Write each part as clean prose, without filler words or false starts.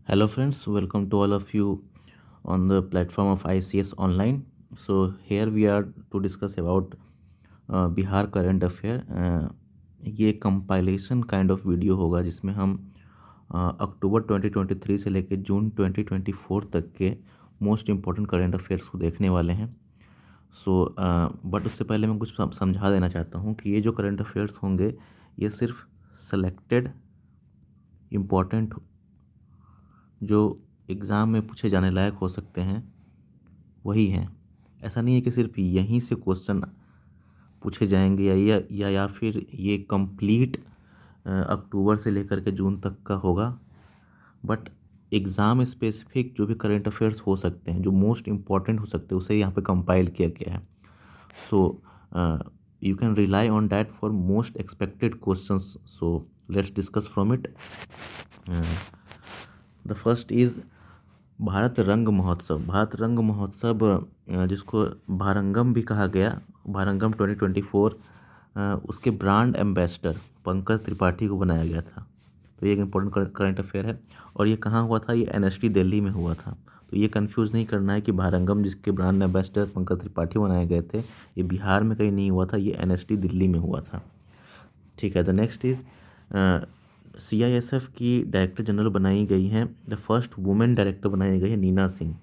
Hello friends, welcome to all of you on the platform of ICS Online. So here we are to discuss about Bihar current affair. ये compilation kind of video होगा जिसमें हम अक्टूबर 2023 से लेकर जून 2024 तक के most important current affairs को देखने वाले हैं। बट उससे पहले मैं कुछ समझा देना चाहता हूँ कि ये जो करंट अफेयर्स होंगे ये सिर्फ सेलेक्टेड इम्पॉर्टेंट जो एग्ज़ाम में पूछे जाने लायक हो सकते हैं वही हैं। ऐसा नहीं है कि सिर्फ यहीं से क्वेश्चन पूछे जाएंगे या फिर ये कंप्लीट अक्टूबर से लेकर के जून तक का होगा। बट एग्ज़ाम स्पेसिफिक जो भी करंट अफेयर्स हो सकते हैं जो मोस्ट इम्पॉर्टेंट हो सकते हैं उसे यहाँ पे कंपाइल किया गया है। So you can rely on that for most expected questions. So let's discuss from it. The first is Bharat रंग महोत्सव। भारत रंग महोत्सव जिसको भारंगम भी कहा गया, भारंगम 2024, उसके ब्रांड एम्बेसडर पंकज त्रिपाठी को बनाया गया था। तो ये एक इम्पोर्टेंट करंट अफेयर है। और ये कहाँ हुआ था? ये एनएसडी दिल्ली में हुआ था। तो ये कंफ्यूज नहीं करना है कि भारंगम जिसके ब्रांड एम्बेसडर पंकज त्रिपाठी बनाए गए थे ये बिहार में कहीं नहीं हुआ था, ये एनएसडी दिल्ली में हुआ था। ठीक है। द नेक्स्ट इज़ सीआईएसएफ की डायरेक्टर जनरल बनाई गई हैं, द फर्स्ट वुमेन डायरेक्टर बनाई गई है नीना सिंह।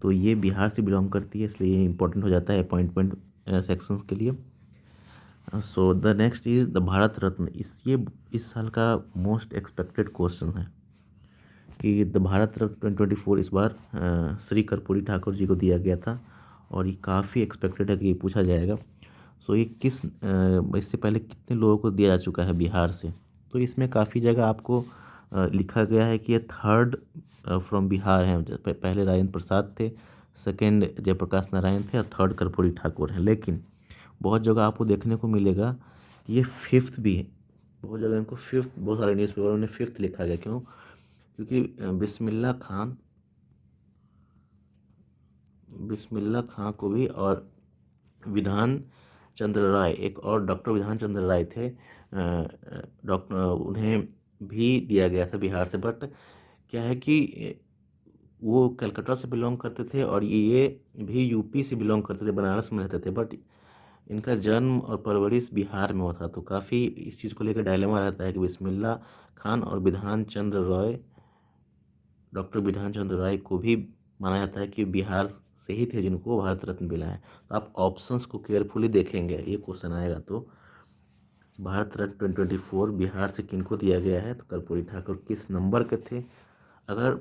तो ये बिहार से बिलोंग करती है, इसलिए ये इंपॉर्टेंट हो जाता है अपॉइंटमेंट सेक्शंस के लिए। So the next is the Bharat Ratna. इस साल का मोस्ट एक्सपेक्टेड क्वेश्चन है कि द भारत रत्न 2024 इस बार श्री कर्पूरी ठाकुर जी को दिया गया था और ये काफ़ी एक्सपेक्टेड है कि ये पूछा जाएगा। सो ये इससे पहले कितने लोगों को दिया जा चुका है बिहार से? तो इसमें काफ़ी जगह आपको लिखा गया है कि ये थर्ड फ्रॉम बिहार हैं। पहले राजेंद्र प्रसाद थे, सेकंड जयप्रकाश नारायण थे और थर्ड कर्पूरी ठाकुर हैं। लेकिन बहुत जगह आपको देखने को मिलेगा कि ये फिफ्थ भी है। बहुत जगह इनको फिफ्थ, बहुत सारे न्यूज़ पेपर में फिफ्थ लिखा गया। क्यों? क्योंकि बिस्मिल्ला खां को भी और विधान चंद्र राय, एक और डॉक्टर विधान चंद्र राय थे, डॉक्टर, उन्हें भी दिया गया था बिहार से। बट क्या है कि वो कलकत्ता से बिलोंग करते थे और ये भी यूपी से बिलोंग करते थे, बनारस में रहते थे। बट इनका जन्म और परवरिश बिहार में हुआ था। तो काफ़ी इस चीज़ को लेकर डायलेमा रहता है कि बिस्मिल्ला खान और विधान चंद्र रॉय, डॉक्टर विधान चंद्र राय को भी माना जाता है कि बिहार से ही थे जिनको भारत रत्न मिला है। तो आप ऑप्शंस को केयरफुली देखेंगे, ये क्वेश्चन आएगा तो भारत रत्न 2024 बिहार से किनको दिया गया है? तो कर्पूरी ठाकुर किस नंबर के थे? अगर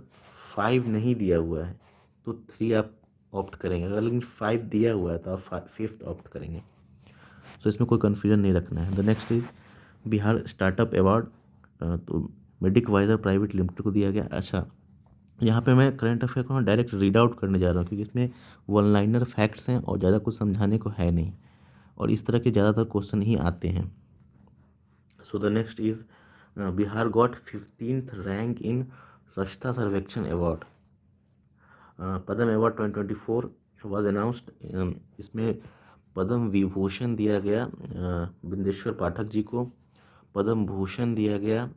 5 नहीं दिया हुआ है तो 3 आप ऑप्ट करेंगे, अगर लेकिन 5 दिया हुआ है तो आप फिफ्थ ऑप्ट करेंगे। सो इसमें कोई कन्फ्यूजन नहीं रखना है। The next is Bihar startup award, तो मेडिक वाइजर प्राइवेट लिमिटेड को दिया गया। अच्छा, यहाँ पे मैं करंट अफेयर को डायरेक्ट रीड आउट करने जा रहा हूँ क्योंकि इसमें वन लाइनर फैक्ट्स हैं और ज़्यादा कुछ समझाने को है नहीं, और इस तरह के ज़्यादातर क्वेश्चन ही आते हैं। सो the next is Bihar got 15th rank in स्वच्छता सर्वेक्षण award. Padma award 2024 was announced. इसमें पद्म विभूषण दिया गया बिंदेश्वर पाठक जी को, पद्म भूषण दिया गया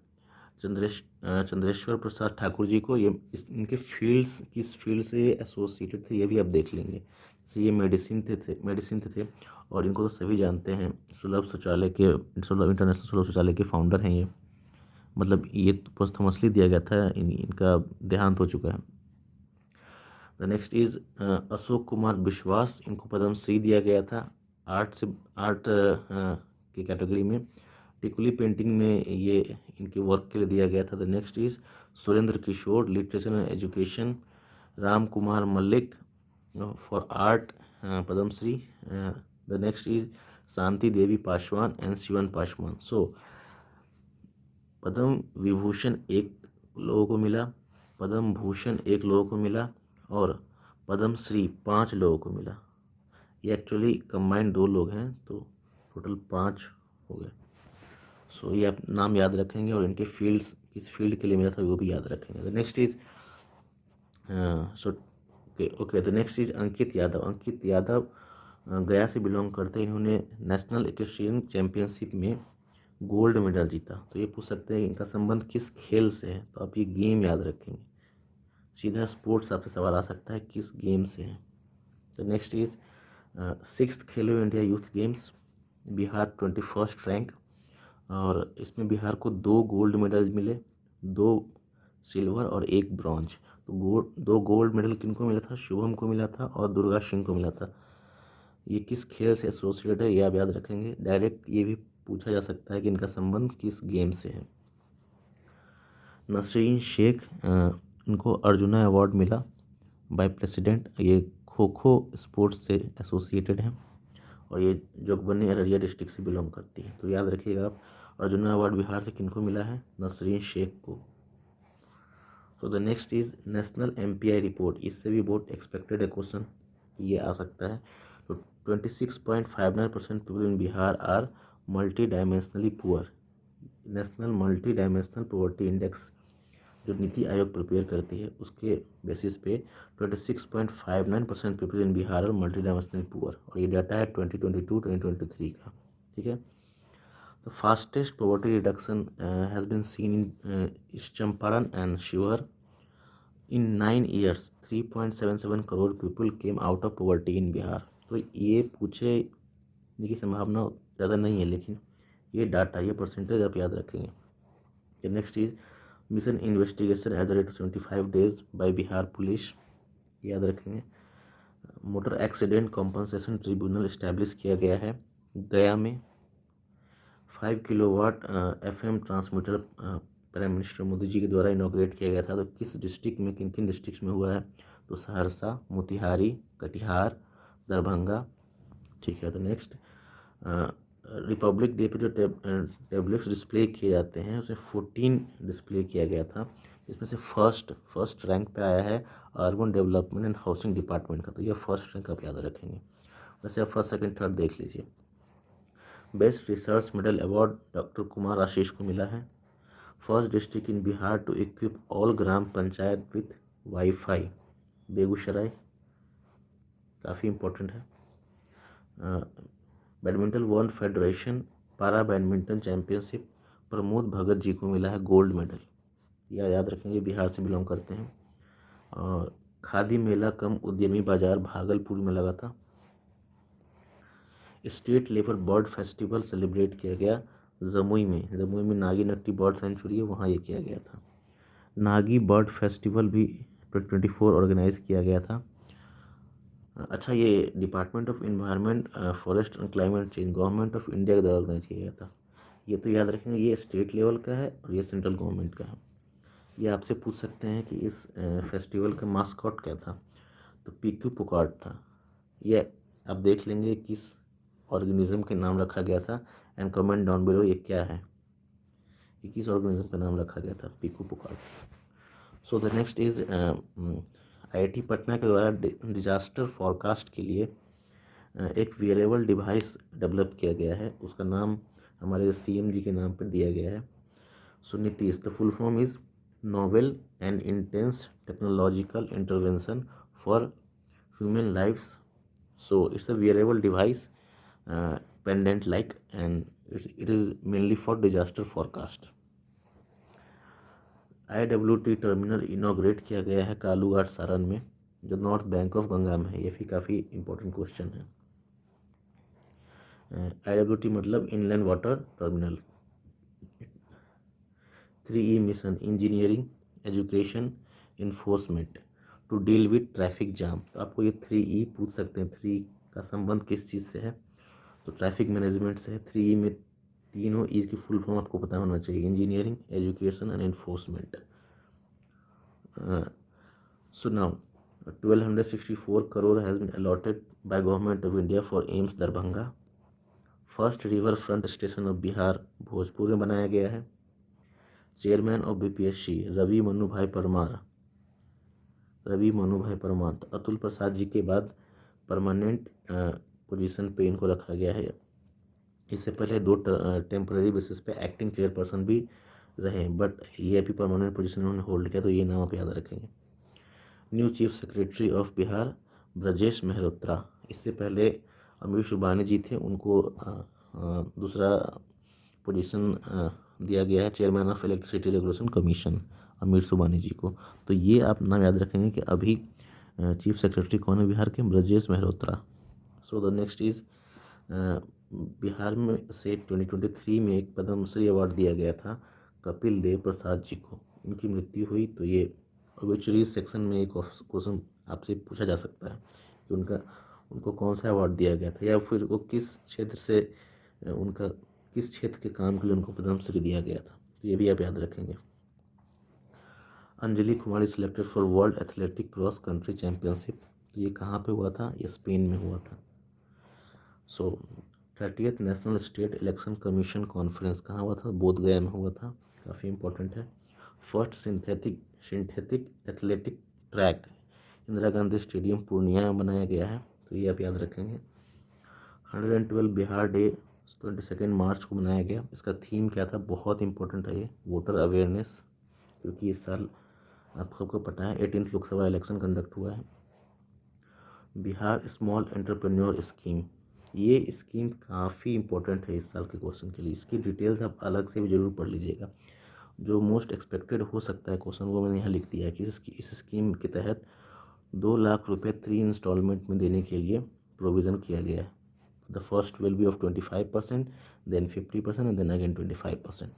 चंद्रेश्वर प्रसाद ठाकुर जी को। ये इनके फील्ड्स किस फील्ड से एसोसिएटेड थे ये भी आप देख लेंगे। जैसे ये मेडिसिन थे और इनको तो सभी जानते हैं, सुलभ इंटरनेशनल सुलभ शौचालय के फाउंडर हैं ये। मतलब ये पोस्टमसली दिया गया था, इनका देहांत हो चुका है। The next is Ashok Kumar विश्वास, इनको पद्मश्री दिया गया था आर्ट की कैटेगरी में। टिकुली पेंटिंग में ये इनके वर्क के लिए दिया गया था। The next is Surendra Kishore, literature and education. Ram Kumar Mallick for art, Padmashri. The next is Shanti Devi Paswan and Shivan Paswan. So Padma Vibhushan एक लोगों को मिला, पद्म भूषण एक लोगों को मिला और पद्मश्री 5 लोगों को मिला। ये एक्चुअली कंबाइंड 2 लोग हैं तो टोटल 5 हो गए। सो ये आप नाम याद रखेंगे और इनके फील्ड्स किस फील्ड के लिए मिला था वो भी याद रखेंगे। The next is the next is Ankit Yadav. Ankit Yadav Gaya से बिलोंग करते हैं। इन्होंने नेशनल इक्वेस्ट्रियन चैम्पियनशिप में गोल्ड मेडल जीता। तो ये पूछ सकते हैं इनका संबंध किस खेल से है, तो आप ये गेम याद रखेंगे। सीधा स्पोर्ट्स आपसे सवाल आ सकता है किस गेम से है। तो next is 6th Khelo India youth games, Bihar 21st rank, और इसमें बिहार को 2 गोल्ड मेडल मिले, 2 सिल्वर और 1 ब्रॉन्ज। तो 2 गोल्ड मेडल किनको मिला था, शुभम को मिला था और दुर्गा सिंह को मिला था। ये किस खेल से एसोसिएटेड है ये आप याद रखेंगे। डायरेक्ट ये भी पूछा जा सकता है कि इनका संबंध किस गेम से है। नसरीन शेख, इनको अर्जुना अवार्ड मिला बाय प्रेसिडेंट। ये खो खो स्पोर्ट्स से एसोसिएटेड हैं और ये जोगबनी अररिया डिस्ट्रिक्ट से बिलोंग करती है। तो याद रखिएगा आप, अर्जुना अवार्ड बिहार से किनको मिला है, नसरीन शेख को। सो the next is national MPI report, इससे भी बहुत एक्सपेक्टेड है क्वेश्चन, ये आ सकता है। तो 26.59% people in Bihar are multi dimensionally poor. National multi dimensional poverty index जो नीति आयोग प्रिपेयर करती है उसके बेसिस पे 26.59% people in Bihar are multi dimensionally poor, और ये डाटा है 2022-2023 का। ठीक है। The fastest poverty reduction has been seen in Champaran and Shivar. In 9 years, 3.77 crore people came out of poverty in Bihar. तो ये पूछे की संभावना ज़्यादा नहीं है, लेकिन ये डाटा, ये परसेंटेज आप याद रखेंगे। Next is mission investigation at the rate 75 days by Bihar police, याद रखेंगे। Motor accident compensation tribunal establish किया गया है गया में। 5 kilowatt FM transmitter prime minister Modi ji के द्वारा इनॉग्रेट किया गया था। तो किस डिस्ट्रिक्ट में, किन किन डिस्ट्रिक्ट में हुआ है, तो सहरसा, मोतिहारी, कटिहार, दरभंगा। ठीक है। तो नेक्स्ट रिपब्लिक डे पे जो टैबलेट्स डिस्प्ले किए जाते हैं उसमें 14 डिस्प्ले किया गया था। इसमें से फर्स्ट रैंक पे आया है urban development and housing department का। तो ये फर्स्ट रैंक आप याद रखेंगे। वैसे आप फर्स्ट सेकंड थर्ड देख लीजिए। Best research medal award doctor Kumar Ashish को मिला है। First district in Bihar to equip all gram panchayat with wifi, Begusarai, काफ़ी इम्पोर्टेंट है। Badminton world federation para badminton championship Pramod Bhagat ji को मिला है गोल्ड मेडल, यह याद रखेंगे, बिहार से बिलोंग करते हैं। और खादी मेला कम उद्यमी बाजार भागलपुर में लगा था। State level bird festival celebrate किया गया जमुई में नागी नट्टी बर्ड सेंचुरी है, वहाँ ये किया गया था। नागी बर्ड फेस्टिवल भी 2024 ऑर्गेनाइज किया गया था। अच्छा, ये department of environment forest and climate change government of India के द्वारा ऑर्गेनाइज किया गया था। ये तो याद रखेंगे, ये स्टेट लेवल का है और ये सेंट्रल गवर्नमेंट का है। ये आपसे पूछ सकते हैं कि इस फेस्टिवल का मास्कॉट क्या था, तो पीकू पुकार्ड था। ये आप देख लेंगे किस ऑर्गेनिज्म के नाम रखा गया था, एंड कमेंट डाउन बिलो ये क्या है, ये किस ऑर्गेनिज्म का नाम रखा गया था, पीकू पुकार्ड। So the next is IIT Patna के द्वारा डिजास्टर फॉरकास्ट के लिए एक वेरेबल डिवाइस डेवलप किया गया है, उसका नाम हमारे CM जी के नाम पर दिया गया है। So Nitish, the full form is novel and intense technological intervention for human lifes. So it's a wearable device, pendant like, and it is mainly for disaster forecast. IWT terminal inaugurate किया गया है कालूघाट सारण में, जो नॉर्थ बैंक ऑफ गंगा में है। ये भी काफ़ी इंपॉर्टेंट क्वेश्चन है। IWT मतलब inland water terminal. 3E mission engineering, education, enforcement to deal with traffic jam. तो आपको ये 3E पूछ सकते हैं, 3 का संबंध किस चीज़ से है, तो ट्रैफिक मैनेजमेंट से है। 3E में तीनों ई की फुल फॉर्म आपको पता होना चाहिए, engineering, education and enforcement. So now 1264 crore has been allotted by government of India for AIIMS Darbhanga. First river front station of Bihar Bhojpur में बनाया गया है। Chairman of BPSC Ravi Manu Bhai Parmar. तो अतुल प्रसाद जी के बाद परमानेंट पोजीशन पे इनको रखा गया है। इससे पहले 2 टेम्पररी बेसिस पे एक्टिंग चेयरपर्सन भी रहे, बट ये अभी परमानेंट पोजीशन उन्होंने होल्ड किया, तो ये नाम आप याद रखेंगे। New chief secretary of Bihar Brajesh Mehrotra. इससे पहले अमीर सुबानी जी थे, उनको दूसरा पोजीशन दिया गया है chairman of electricity regulation commission अमीर सुबानी जी को। तो ये आप नाम याद रखेंगे कि अभी चीफ सेक्रेटरी कौन है बिहार के, ब्रजेश मेहरोत्रा। सो द नेक्स्ट इज़ बिहार में से 2023 में एक पद्मश्री अवार्ड दिया गया था कपिल देव प्रसाद जी को। इनकी मृत्यु हुई, तो ये ऑब्ituरीज सेक्शन में एक क्वेश्चन आपसे पूछा जा सकता है कि उनको कौन सा अवार्ड दिया गया था, या फिर वो किस क्षेत्र से उनका किस क्षेत्र के काम के लिए उनको पद्मश्री दिया गया था, तो ये भी आप याद रखेंगे। Anjali Kumari selected for world athletic cross country championship, तो ये कहाँ पे हुआ था, ये स्पेन में हुआ था। सो 30th national state election commission conference कहाँ हुआ था, बोधगया में हुआ था, काफ़ी इंपॉर्टेंट है। First synthetic athletic track Indira Gandhi stadium Purnia में बनाया गया है, तो ये आप याद रखेंगे। 112 बिहार डे 22 मार्च को मनाया गया। इसका थीम क्या था, बहुत इंपॉर्टेंट है ये, वोटर अवेयरनेस, क्योंकि इस साल आप सबको पता है 18th लोकसभा इलेक्शन कंडक्ट हुआ है। बिहार स्मॉल एंटरप्रेन्योर स्कीम, ये स्कीम काफ़ी इंपॉर्टेंट है इस साल के क्वेश्चन के लिए। इसकी डिटेल्स आप अलग से भी ज़रूर पढ़ लीजिएगा। जो मोस्ट एक्सपेक्टेड हो सकता है क्वेश्चन, वो मैंने यहाँ लिख दिया है कि इस स्कीम के तहत 2 लाख रुपये 3 इंस्टॉलमेंट में देने के लिए प्रोविज़न किया गया है। The first will be of 25%, then 50% and then again 25%।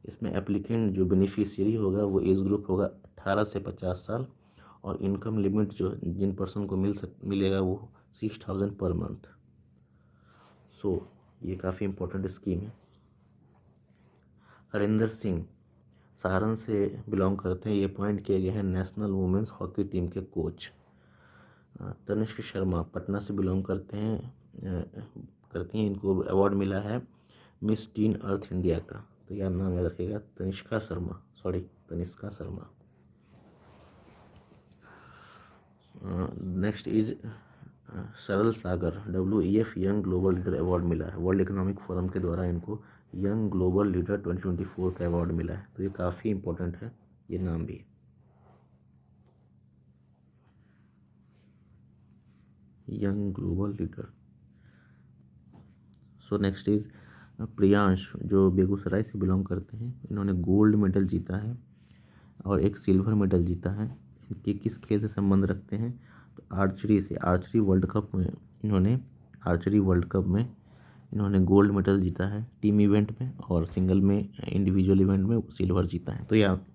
इसमें एप्लीकेंट जो बेनिफिशियरी होगा वो एज ग्रुप होगा 18 से 50 साल, और इनकम लिमिट जो जिन पर्सन को मिलेगा वो 6000 पर मंथ। सो ये काफ़ी इंपॉर्टेंट स्कीम है। हरिंदर सिंह सहारन से बिलोंग करते हैं, ये अपॉइंट किए गए हैं नेशनल वुमेंस हॉकी टीम के कोच। तनिष्क शर्मा पटना से बिलोंग करती हैं, इनको अवार्ड मिला है मिस टीन अर्थ इंडिया का, तो यह नाम याद रखिएगा, तनिष्का शर्मा। नेक्स्ट इज सरल सागर, WEF young global leader award मिला है, वर्ल्ड इकोनॉमिक फोरम के द्वारा इनको यंग ग्लोबल लीडर 2024 का अवार्ड मिला है, तो ये काफ़ी इंपॉर्टेंट है ये नाम भी। Young global leader. So next is Priyansh, जो बेगूसराय से बिलोंग करते हैं, इन्होंने गोल्ड मेडल जीता है और एक सिल्वर मेडल जीता है। इनके किस खेल से संबंध रखते हैं, तो आर्चरी से। आर्चरी वर्ल्ड कप में इन्होंने गोल्ड मेडल जीता है टीम इवेंट में, और सिंगल में इंडिविजुअल इवेंट में सिल्वर जीता है। तो ये आप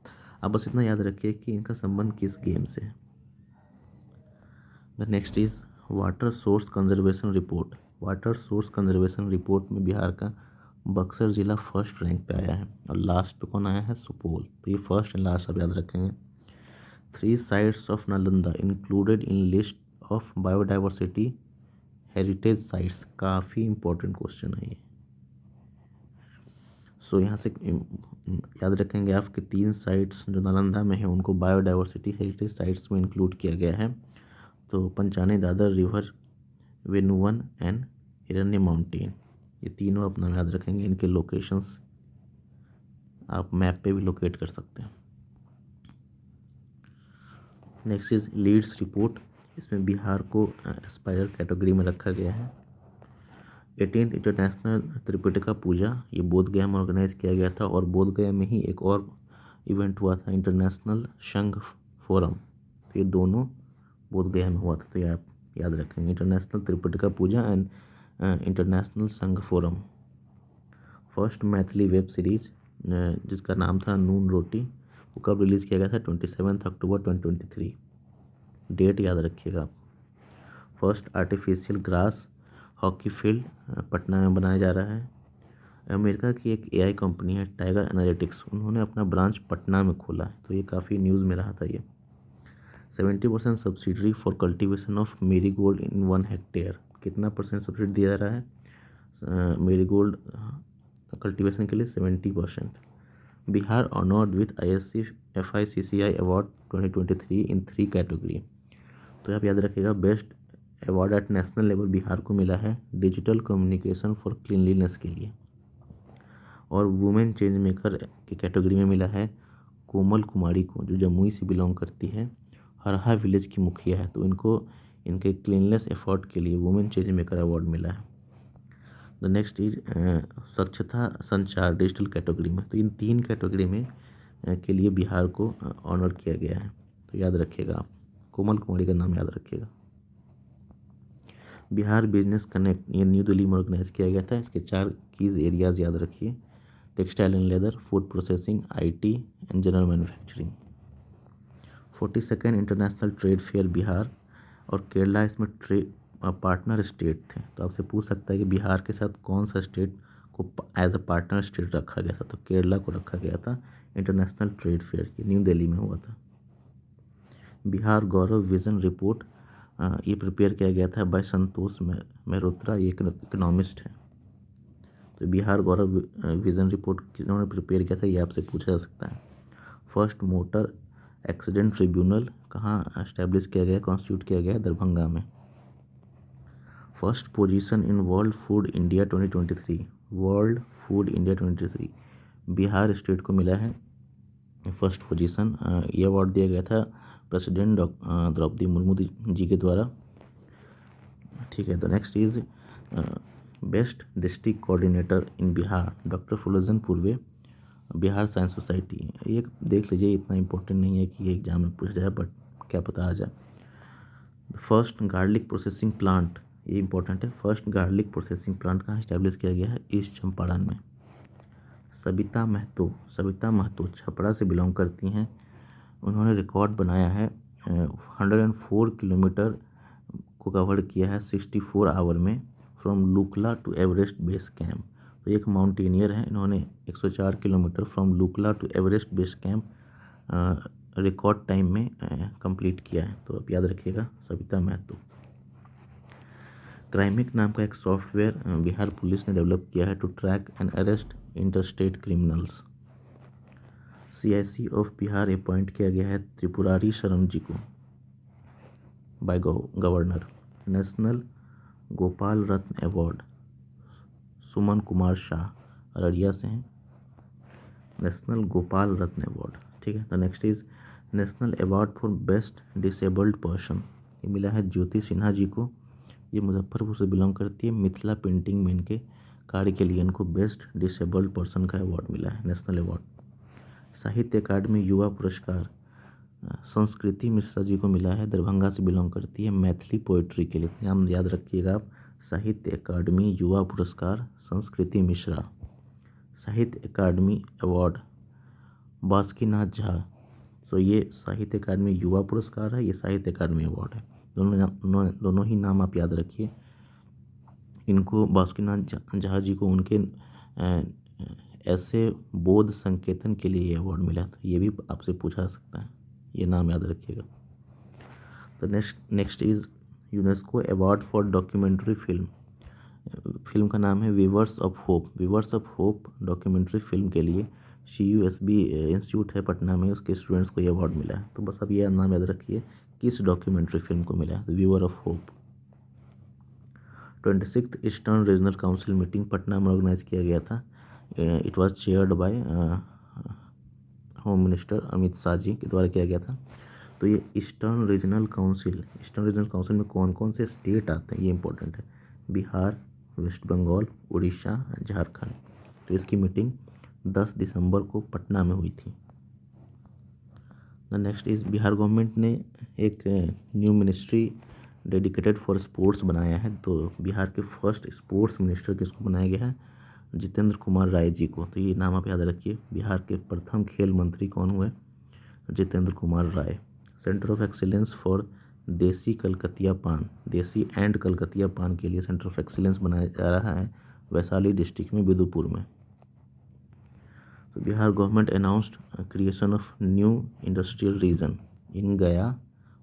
बस इतना याद रखिए कि इनका संबंध किस गेम से है। The next is water source conservation report में बिहार का बक्सर ज़िला फर्स्ट रैंक पे आया है, और लास्ट पे कौन आया है, सुपौल। तो ये फर्स्ट एंड लास्ट आप याद रखेंगे। 3 sites of Nalanda included in list of biodiversity heritage sites, काफ़ी इंपॉर्टेंट क्वेश्चन है ये। सो यहाँ से याद रखेंगे आप कि 3 साइट्स जो नालंदा में है उनको बायोडाइवर्सिटी हेरिटेज साइट्स में इंक्लूड किया गया है। तो पंचानी दादर रिवर, वेनुवन एंड हिरण्य माउंटेन, ये तीनों अपना याद रखेंगे। इनके लोकेशंस आप मैप पे भी लोकेट कर सकते हैं। नेक्स्ट इज लीड्स रिपोर्ट, इसमें बिहार को एस्पायर कैटेगरी में रखा गया है। 18th इंटरनेशनल त्रिपिटका पूजा, ये बोधगया में ऑर्गेनाइज किया गया था, और बोधगया में ही एक और इवेंट हुआ था इंटरनेशनल संघ फोरम, तो ये दोनों बोधगया में हुआ था, तो ये आप याद रखेंगे। International Tripitaka Puja and international संघ forum. First Maithili web series जिसका नाम था नून रोटी, वो कब रिलीज़ किया गया था, 27 अक्टूबर 2023। डेट याद रखिएगा आप। First artificial grass hockey field Patna में बनाया जा रहा है। अमेरिका की एक AI कंपनी है टाइगर एनालिटिक्स, उन्होंने अपना ब्रांच पटना में खोला है, तो ये काफ़ी न्यूज़ में रहा था ये। 70% subsidy for cultivation of marigold in 1 hectare, कितना परसेंट सब्सिडी दिया जा रहा है मेरीगोल्ड कल्टीवेशन के लिए, 70%। Bihar honoured with ISC FICCI award 2023 in 3 category, तो आप याद रखिएगा। Best award eight national level Bihar को मिला है डिजिटल कम्युनिकेशन फॉर क्लीनलीनेस के लिए, और वुमेन चेंज मेकर की कैटेगरी में मिला है कोमल कुमारी को, जो जमुई से बिलोंग करती है, हरहा विलेज की मुखिया है, तो इनको इनके क्लीननेस एफर्ट के लिए वुमेन चेंज मेकर अवार्ड मिला है। द नेक्स्ट इज स्वच्छता संचार डिजिटल कैटेगरी में। तो इन 3 कैटेगरी में के लिए बिहार को ऑनर किया गया है। तो याद रखिएगा आप, कोमल कुमारी का नाम याद रखिएगा। बिहार बिजनेस कनेक्ट ये न्यू दिल्ली में ऑर्गेनाइज किया गया था। इसके 4 कीज एरियाज याद रखिए: textile and leather, food processing, IT and general manufacturing. 42nd international trade fair Bihar और केरला इसमें पार्टनर स्टेट थे। तो आपसे पूछ सकता है कि बिहार के साथ कौन सा स्टेट को एज अ पार्टनर स्टेट रखा गया था। तो केरला को रखा गया था इंटरनेशनल ट्रेड फेयर की, न्यू दिल्ली में हुआ था। बिहार गौरव विजन रिपोर्ट ये प्रिपेयर किया गया था बाय संतोष मेहरोत्रा, ये एक इकोनॉमिस्ट है। तो बिहार गौरव विजन रिपोर्ट किन्होंने प्रिपेयर किया था, ये आपसे पूछा जा सकता है। फर्स्ट मोटर एक्सीडेंट ट्रिब्यूनल कहाँ एस्टेब्लिश किया गया, कॉन्स्टिट्यूट किया गया, दरभंगा में। First position in world food India 2023, world food India 2023 Bihar state को मिला है फर्स्ट पोजीशन। ये अवार्ड दिया गया था प्रेसिडेंट द्रौपदी मुर्मू जी के द्वारा। ठीक है, तो next is best district coordinator in Bihar, doctor Phulojan Purve, Bihar science society. ये देख लीजिए, इतना इंपॉर्टेंट नहीं है कि ये एग्जाम में पूछ जाए, बट क्या पता आ जाए। फर्स्ट गार्लिक प्रोसेसिंग प्लांट, ये इंपॉर्टेंट है। फर्स्ट गार्लिक प्रोसेसिंग प्लांट कहाँ इस्टेब्लिश किया गया है, ईस्ट चंपारण में। सविता महतो छपरा से बिलोंग करती हैं। उन्होंने रिकॉर्ड बनाया है 104 किलोमीटर को कवर किया है 64 आवर में, from Lukla to Everest base camp. तो एक माउंटेनियर है, इन्होंने 104 kilometre from Lukla to Everest base camp record time में कंप्लीट किया है। तो आप याद रखिएगा सविता महतो। क्राइमिक नाम का एक सॉफ्टवेयर बिहार पुलिस ने डेवलप किया है to track and arrest interstate criminals. CIC of Bihar appoint किया गया है त्रिपुरारी शरण जी को by governor. National Gopal Ratna award Suman Kumar Shah Araria से हैं, नेशनल गोपाल रत्न अवार्ड। ठीक है, तो next is national award for best disabled person, ये मिला है ज्योति सिन्हा जी को। ये मुजफ्फरपुर से बिलोंग करती है। मिथिला पेंटिंग में इनके कार्य के लिए इनको बेस्ट डिसेबल्ड पर्सन का अवार्ड मिला है, नेशनल अवार्ड। साहित्य अकादमी युवा पुरस्कार संस्कृति मिश्रा जी को मिला है, दरभंगा से बिलोंग करती है, मैथिली पोइट्री के लिए। नाम याद रखिएगा आप, साहित्य अकादमी युवा पुरस्कार संस्कृति मिश्रा। साहित्य अकादमी अवार्ड बासुकीनाथ झा। तो ये साहित्य अकादमी युवा पुरस्कार है, ये साहित्य अकादमी अवार्ड है। दोनों ही नाम आप याद रखिए। इनको बासुकीनाथ झा जी को उनके ऐसे बोध संकेतन के लिए ये अवार्ड मिला था, ये भी आपसे पूछा जा सकता है, ये नाम याद रखिएगा। तो next is UNESCO award for documentary film. Film का नाम है weavers of hope. Weavers of hope documentary film के लिए CUSB इंस्टीट्यूट है पटना में, उसके स्टूडेंट्स को ये अवार्ड मिला है। तो बस अब ये नाम याद रखिए किस डॉक्यूमेंट्री फिल्म को मिला है, weaver of hope. 26th eastern regional council meeting Patna में ऑर्गेनाइज किया गया था। It was chaired by home minister Amit Shah ji के द्वारा किया गया था। तो ये ईस्टर्न रीजनल काउंसिल में कौन कौन से स्टेट आते हैं ये इंपॉर्टेंट है, बिहार, वेस्ट बंगाल, उड़ीसा, झारखंड। तो इसकी मीटिंग 10 दिसंबर को पटना में हुई थी। नेक्स्ट इज बिहार गवर्नमेंट ने एक new ministry dedicated for sports बनाया है। तो बिहार के फर्स्ट स्पोर्ट्स मिनिस्टर किसको बनाया गया है, जितेंद्र कुमार राय जी को। तो ये नाम आप याद रखिए, बिहार के प्रथम खेल मंत्री कौन हुए, Jitendra Kumar Rai. Centre of excellence for देसी कलकतिया पान, देसी एंड कलकतिया पान के लिए सेंटर ऑफ एक्सीलेंस बनाया जा रहा है वैशाली डिस्ट्रिक्ट में, बिदुपुर में। तो Bihar government announced creation of new industrial region in Gaya,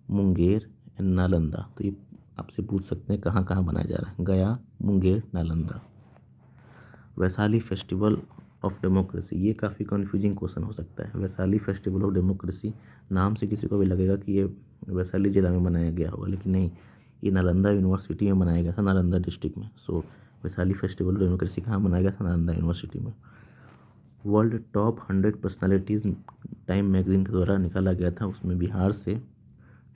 Munger and Nalanda. तो ये आपसे पूछ सकते हैं कहाँ कहाँ बनाया जा रहा है, गया, Munger, Nalanda. Vaishali festival of democracy, ये काफ़ी कन्फ्यूजिंग क्वेश्चन हो सकता है। वैशाली फेस्टिवल ऑफ डेमोक्रेसी नाम से किसी को भी लगेगा कि ये वैशाली जिला में बनाया गया होगा, लेकिन नहीं, ये नालंदा यूनिवर्सिटी में बनाया गया था, नालंदा डिस्ट्रिक्ट में। सो वैशाली फेस्टिवल ऑफ डेमोक्रेसी कहाँ बनाया गया था, नालंदा यूनिवर्सिटी में। World top 100 personalities time magazine के द्वारा निकाला गया था, उसमें बिहार से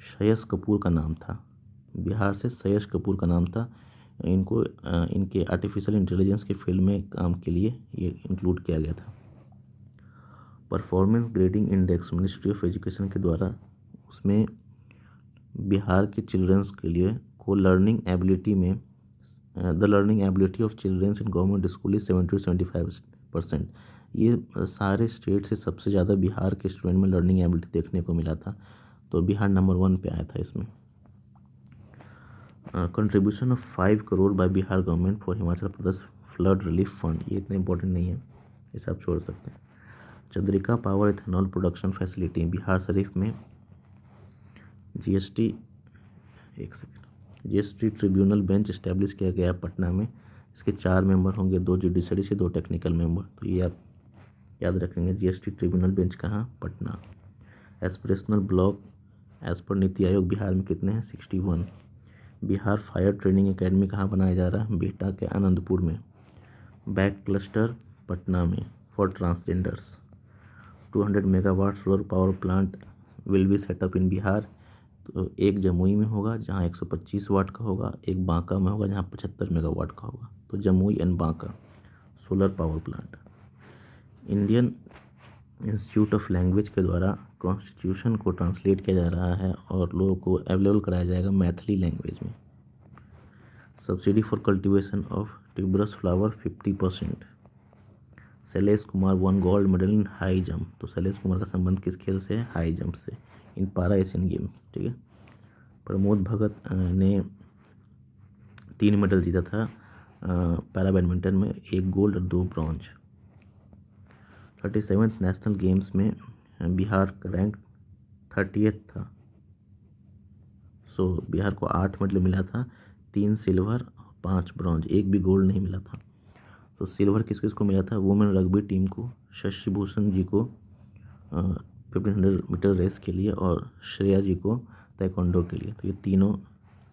श्रेयस कपूर का नाम था, बिहार से श्रेयस कपूर का नाम था। इनको इनके आर्टिफिशियल इंटेलिजेंस के फील्ड में काम के लिए ये इंक्लूड किया गया था। Performance grading index ministry of education के द्वारा उसमें बिहार के चिल्ड्रंस के लिए को लर्निंग एबिलिटी में the learning ability of children's in government school is 70-75%। ये सारे स्टेट से सबसे ज़्यादा बिहार के स्टूडेंट में लर्निंग एबिलिटी देखने को मिला था, तो बिहार नंबर 1 पे आया था इसमें। Contribution of 5 crore by Bihar government for Himachal Pradesh flood relief fund, ये इतना इंपॉर्टेंट नहीं है, इसे आप छोड़ सकते हैं। Chandrika power ethanol production facility Bihar Sharif में जीएसटी ट्रिब्यूनल बेंच इस्टेब्लिश किया गया पटना में। इसके 4 मेंबर होंगे, 2 जुडिशरी से 2 टेक्निकल मेंबर, तो ये आप याद रखेंगे। जीएसटी ट्रिब्यूनल बेंच कहाँ? Patna. Aspirational block as per NITI Aayog Bihar में कितने हैं? 61। बिहार फायर ट्रेनिंग एकेडमी कहाँ बनाया जा रहा है? बिहटा के आनंदपुर में। बैक क्लस्टर पटना में for transgenders. 200 megawatt solar power plant will be setup in Bihar, तो एक जमुई में होगा जहाँ 125 वाट का होगा, एक बांका में होगा जहाँ 75 मेगावाट का होगा, तो Jamui and Banka solar power plant. Indian institute of language के द्वारा कॉन्स्टिट्यूशन को ट्रांसलेट किया जा रहा है और लोगों को अवेलेबल कराया जाएगा मैथिली लैंग्वेज में। Subsidy for cultivation of tuberous flower 50%। Shailesh Kumar one gold medal in high jump, तो शैलेश कुमार का संबंध किस खेल से है? हाई जंप से, इन पारा एशियन गेम। ठीक है। प्रमोद भगत ने 3 मेडल जीता था पैरा बैडमिंटन में, 1 गोल्ड और 2 ब्रॉन्ज। 37th नेशनल गेम्स में बिहार का रैंक 30th था। सो बिहार को 8 मेडल मिला था, 3 सिल्वर 5 ब्रॉन्ज, 1 भी गोल्ड नहीं मिला था। तो सिल्वर किस किस को मिला था? वुमेन रग्बी टीम को, शशि भूषण जी को 1500 मीटर रेस के लिए और श्रेया जी को ताइक्वांडो के लिए, तो ये तीनों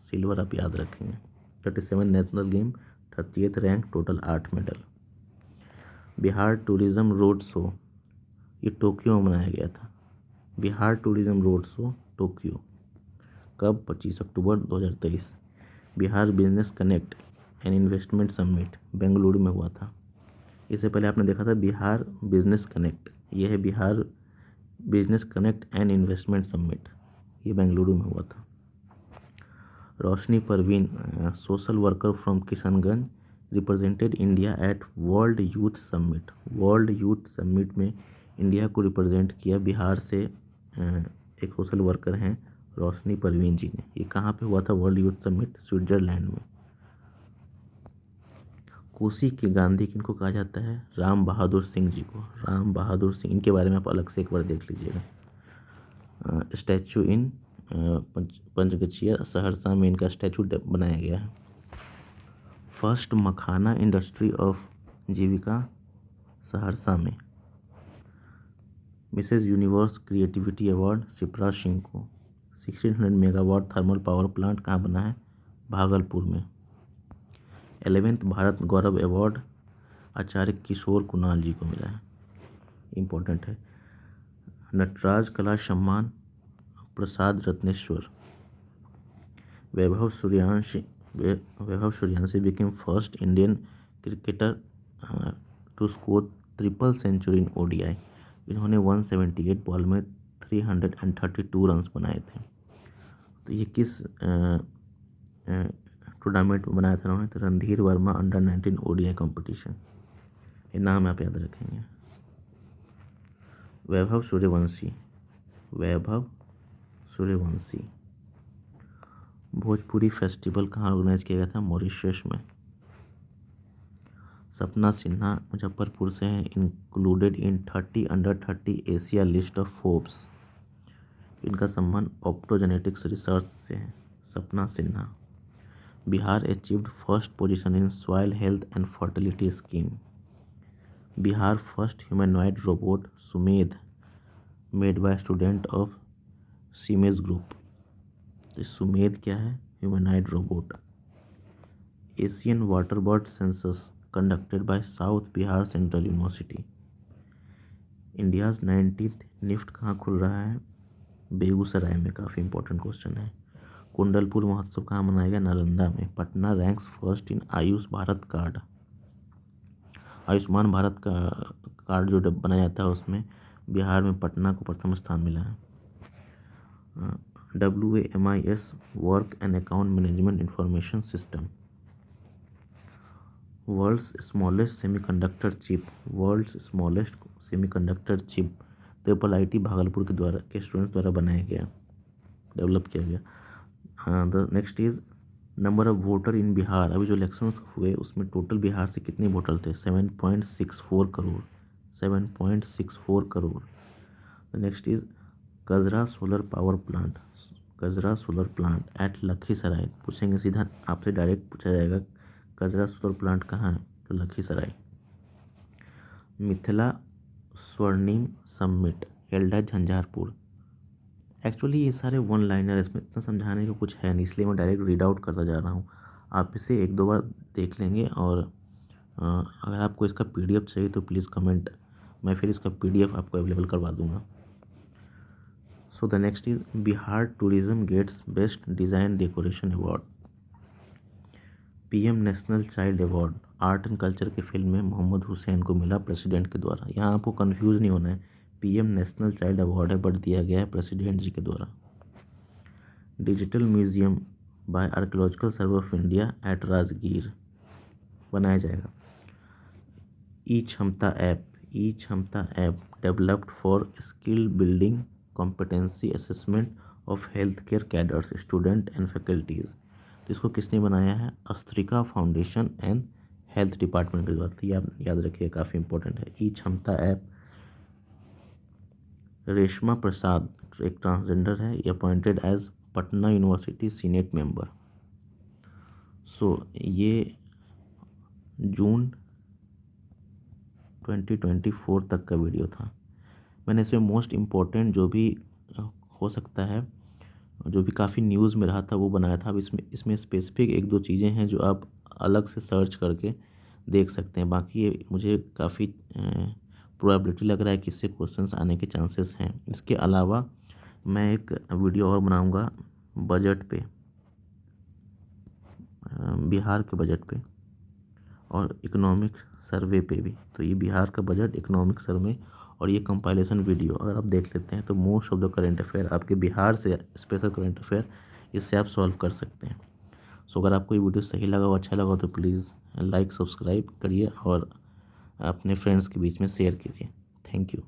सिल्वर आप याद रखेंगे। 37 national game, 30th rank, total 8 medal. Bihar tourism road show ये टोक्यो में मनाया गया था। Bihar tourism road show Tokyo कब? 25 अक्टूबर 2023। Bihar business connect and investment summit Bengaluru में हुआ था। इससे पहले आपने देखा था बिहार बिजनेस कनेक्ट, ये है Bihar business connect and investment summit, ये बेंगलुरु में हुआ था। Roshni Parveen social worker from Kishanganj represented India at world youth summit. World youth summit में इंडिया को रिप्रेजेंट किया बिहार से एक सोशल वर्कर हैं रोशनी परवीन जी ने। ये कहाँ पे हुआ था? वर्ल्ड यूथ समिट स्विट्जरलैंड में। कोसी के गांधी किनको कहा जाता है? राम बहादुर सिंह जी को। राम बहादुर सिंह, इनके बारे में आप अलग से एक बार देख लीजिएगा। स्टैचू इन पंचगछिया सहरसा में इनका स्टैचू बनाया गया है। First makhana industry of Jeevika Saharsa में। Mrs universe creativity award Shipra Singh को। 1600 मेगावाट थर्मल पावर प्लांट कहाँ बना है? भागलपुर में। 11th भारत गौरव अवार्ड आचार्य किशोर कुणाल जी को मिला है, इम्पोर्टेंट है। Nataraj Kala Samman Prasad Ratneshwar. Vaibhav Suryavanshi became first Indian cricketer to score triple century in ODI. इन्होंने 178 बॉल में 332 रन्स बनाए थे। तो ये किस टूर्नामेंट में बनाया था उन्होंने? तो Randhir Verma under 19 ODI competition, ये नाम आप याद रखेंगे। वैभव सूर्यवंशी। भोजपुरी फेस्टिवल कहाँ ऑर्गेनाइज किया गया था? मॉरिशस में। सपना सिन्हा मुजफ्फरपुर से हैं, included in 30 under 30 Asia list of Forbes. इनका संबंध ऑप्टोजेनेटिक्स रिसर्च से है। Sapna Sinha. Bihar achieved first position in soil health and fertility scheme. Bihar first humanoid robot Sumedh made by student of CIMAGE group. Sumedh क्या है? Humanoid robot. Asian water bird census conducted by south Bihar central university. India's 19th NIFT कहाँ खुल रहा है? बेगूसराय में, काफ़ी important question है। कुंडलपुर महोत्सव कहाँ मनाया गया? नालंदा में। Patna ranks first in Ayush Bharat card, Ayushman Bharat का कार्ड जो बनाया जाता है उसमें बिहार में पटना को प्रथम स्थान मिला है। WAMIS work and account management information system. World's smallest semiconductor chip, world's smallest semiconductor chip triple IIT Bhagalpur के स्टूडेंट्स द्वारा बनाया गया, डेवलप किया गया। The next is number of voter in Bihar. अभी जो इलेक्शंस हुए उसमें टोटल बिहार से कितने वोटर थे? 7.64 crore, 7.64 crore. The next is Kajra solar power plant, Kajra solar plant at Lakhisarai. पूछेंगे सीधा, आपसे डायरेक्ट पूछा जाएगा कजरा सोलर प्लांट कहाँ है? तो लखीसराय। मिथिला स्वर्णिम summit held at Jhanjharpur. Actually ये सारे वन लाइनर, इसमें इतना समझाने का कुछ है नहीं, इसलिए मैं डायरेक्ट रीड आउट करता जा रहा हूँ। आप इसे एक दो बार देख लेंगे और अगर आपको इसका PDF चाहिए तो प्लीज़ कमेंट, मैं फिर इसका PDF आपको अवेलेबल करवा दूँगा। So the next is Bihar tourism gets best design decoration award. PM national child award art and culture के फील्ड में मोहम्मद हुसैन को मिला प्रेसिडेंट के द्वारा। यहाँ आपको कंफ्यूज नहीं होना है, PM नेशनल चाइल्ड अवार्ड है बट दिया गया है प्रेसिडेंट जी के द्वारा। Digital museum by archaeological survey of India at Rajgir बनाया जाएगा। E Kshamta app developed for skill building competency assessment of health care cadres student and faculties. तो इसको किसने बनाया है? Astrika foundation and health department के द्वारा। तो याद रखिए, काफ़ी इंपॉर्टेंट है। ई क्षमता ऐप। रेशमा प्रसाद एक ट्रांसजेंडर है, ये appointed as Patna university senate member. So ये जून 2024 तक का वीडियो था। मैंने इसमें मोस्ट इम्पोर्टेंट जो भी हो सकता है, जो भी काफ़ी न्यूज़ में रहा था वो बनाया था। अब इसमें स्पेसिफिक एक दो चीज़ें हैं जो आप अलग से सर्च करके देख सकते हैं। बाकी ये मुझे काफ़ी प्रोबेबिलिटी लग रहा है कि इससे क्वेश्चंस आने के चांसेस हैं। इसके अलावा मैं एक वीडियो और बनाऊंगा बजट पे, बिहार के बजट पे और इकोनॉमिक सर्वे पे भी। तो ये बिहार का बजट, इकोनॉमिक सर्वे और ये कंपाइलेशन वीडियो अगर आप देख लेते हैं तो most of the current affair आपके बिहार से स्पेशल करेंट अफेयर इससे आप सॉल्व कर सकते हैं। सो अगर आपको ये वीडियो सही लगा हो, अच्छा लगा हो तो प्लीज़ लाइक सब्सक्राइब करिए और अपने फ्रेंड्स के बीच में शेयर कीजिए। Thank you.